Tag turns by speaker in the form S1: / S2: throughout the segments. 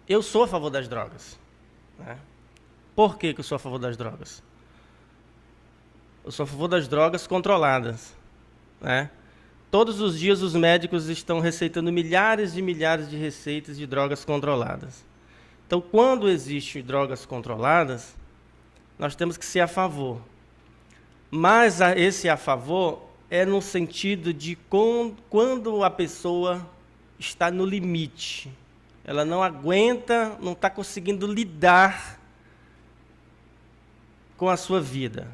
S1: Eu sou a favor das drogas, né? Por que eu sou a favor das drogas? Eu sou a favor das drogas controladas, né? Todos os dias os médicos estão receitando milhares de receitas de drogas controladas. Então, quando existem drogas controladas, nós temos que ser a favor. Mas esse a favor é no sentido de quando a pessoa está no limite. Ela não aguenta, não está conseguindo lidar com a sua vida,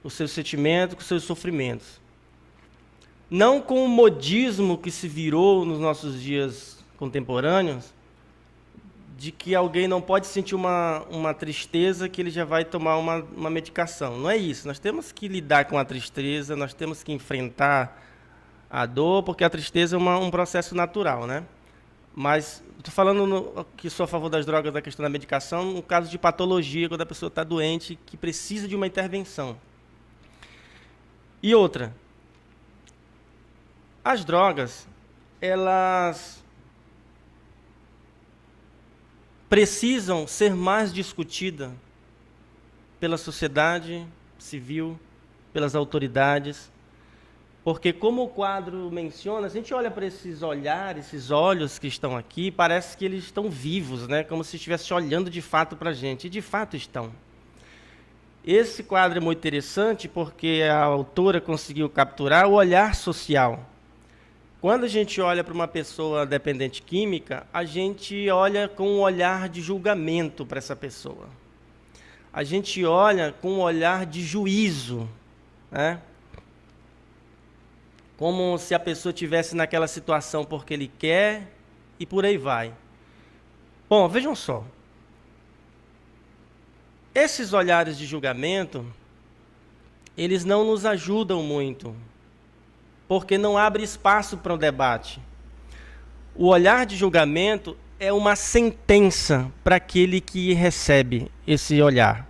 S1: os seus sentimentos, com os seus sofrimentos. Não com o modismo que se virou nos nossos dias contemporâneos, de que alguém não pode sentir uma tristeza que ele já vai tomar uma medicação. Não é isso. Nós temos que lidar com a tristeza, nós temos que enfrentar a dor, porque a tristeza é um processo natural, né? Mas estou falando que sou a favor das drogas, da questão da medicação, no caso de patologia, quando a pessoa está doente, que precisa de uma intervenção. E outra, as drogas, elas precisam ser mais discutidas pela sociedade civil, pelas autoridades, porque, como o quadro menciona, a gente olha para esses olhares, esses olhos que estão aqui, parece que eles estão vivos, né? Como se estivesse olhando de fato para a gente, e de fato estão. Esse quadro é muito interessante porque a autora conseguiu capturar o olhar social. Quando a gente olha para uma pessoa dependente química, a gente olha com um olhar de julgamento para essa pessoa. A gente olha com um olhar de juízo, né? Como se a pessoa estivesse naquela situação porque ele quer e por aí vai. Bom, vejam só. Esses olhares de julgamento, eles não nos ajudam muito, porque não abre espaço para um debate. O olhar de julgamento é uma sentença para aquele que recebe esse olhar.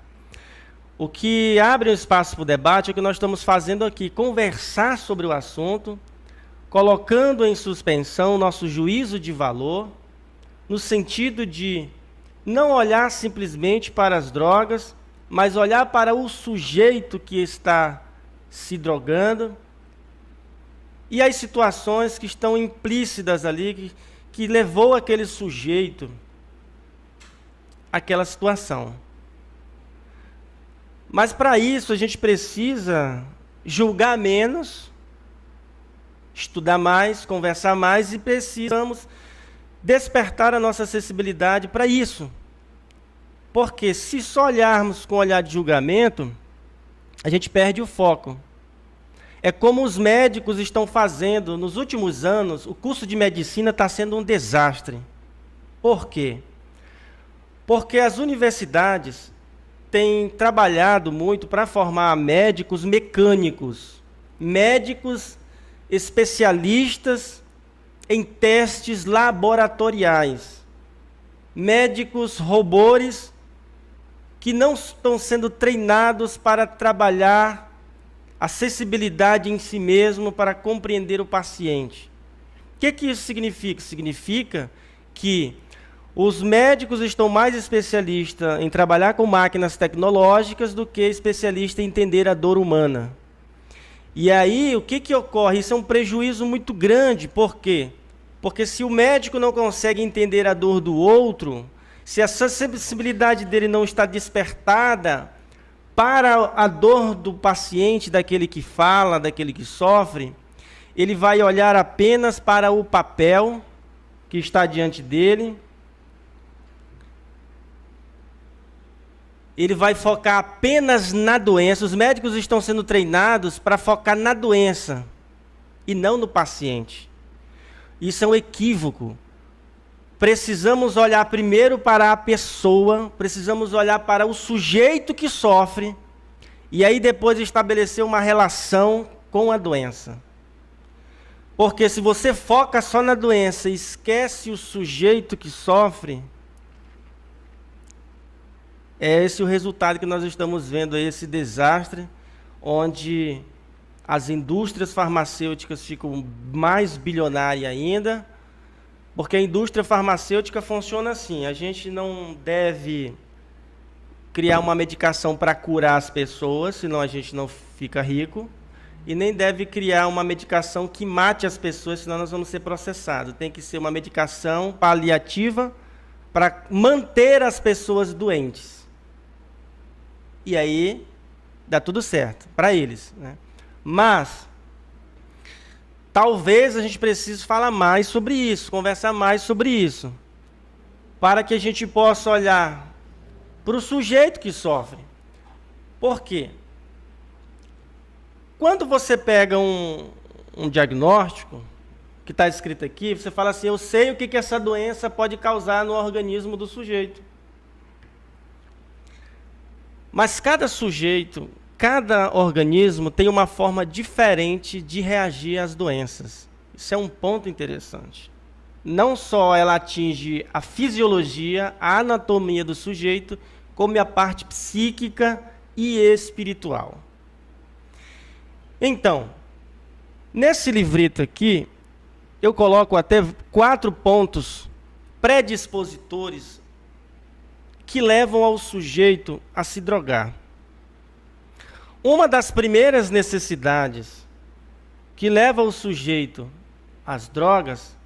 S1: O que abre o espaço para o debate é o que nós estamos fazendo aqui, conversar sobre o assunto, colocando em suspensão o nosso juízo de valor, no sentido de não olhar simplesmente para as drogas, mas olhar para o sujeito que está se drogando, e as situações que estão implícitas ali, que levou aquele sujeito àquela situação. Mas para isso a gente precisa julgar menos, estudar mais, conversar mais, e precisamos despertar a nossa sensibilidade para isso. Porque se só olharmos com olhar de julgamento, a gente perde o foco. É como os médicos estão fazendo nos últimos anos. O curso de medicina está sendo um desastre. Por quê? Porque as universidades têm trabalhado muito para formar médicos mecânicos, médicos especialistas em testes laboratoriais, médicos robôs que não estão sendo treinados para trabalhar a sensibilidade em si mesmo para compreender o paciente. O que isso significa? Significa que os médicos estão mais especialistas em trabalhar com máquinas tecnológicas do que especialistas em entender a dor humana. E aí, o que ocorre? Isso é um prejuízo muito grande. Por quê? Porque se o médico não consegue entender a dor do outro, se essa sensibilidade dele não está despertada para a dor do paciente, daquele que fala, daquele que sofre, ele vai olhar apenas para o papel que está diante dele. Ele vai focar apenas na doença. Os médicos estão sendo treinados para focar na doença e não no paciente. Isso é um equívoco. Precisamos olhar primeiro para a pessoa, precisamos olhar para o sujeito que sofre, e aí depois estabelecer uma relação com a doença. Porque se você foca só na doença e esquece o sujeito que sofre, é esse o resultado que nós estamos vendo aí, esse desastre, onde as indústrias farmacêuticas ficam mais bilionárias ainda, Porque a indústria farmacêutica funciona assim: a gente não deve criar uma medicação para curar as pessoas, senão a gente não fica rico, e nem deve criar uma medicação que mate as pessoas, senão nós vamos ser processados. Tem que ser uma medicação paliativa para manter as pessoas doentes. E aí dá tudo certo para eles, né? Mas talvez a gente precise falar mais sobre isso, conversar mais sobre isso, para que a gente possa olhar para o sujeito que sofre. Por quê? Quando você pega um diagnóstico, que está escrito aqui, você fala assim: eu sei o que essa doença pode causar no organismo do sujeito. Mas cada sujeito, cada organismo tem uma forma diferente de reagir às doenças. Isso é um ponto interessante. Não só ela atinge a fisiologia, a anatomia do sujeito, como a parte psíquica e espiritual. Então, nesse livrito aqui, eu coloco até 4 pontos predispositores que levam ao sujeito a se drogar. Uma das primeiras necessidades que leva o sujeito às drogas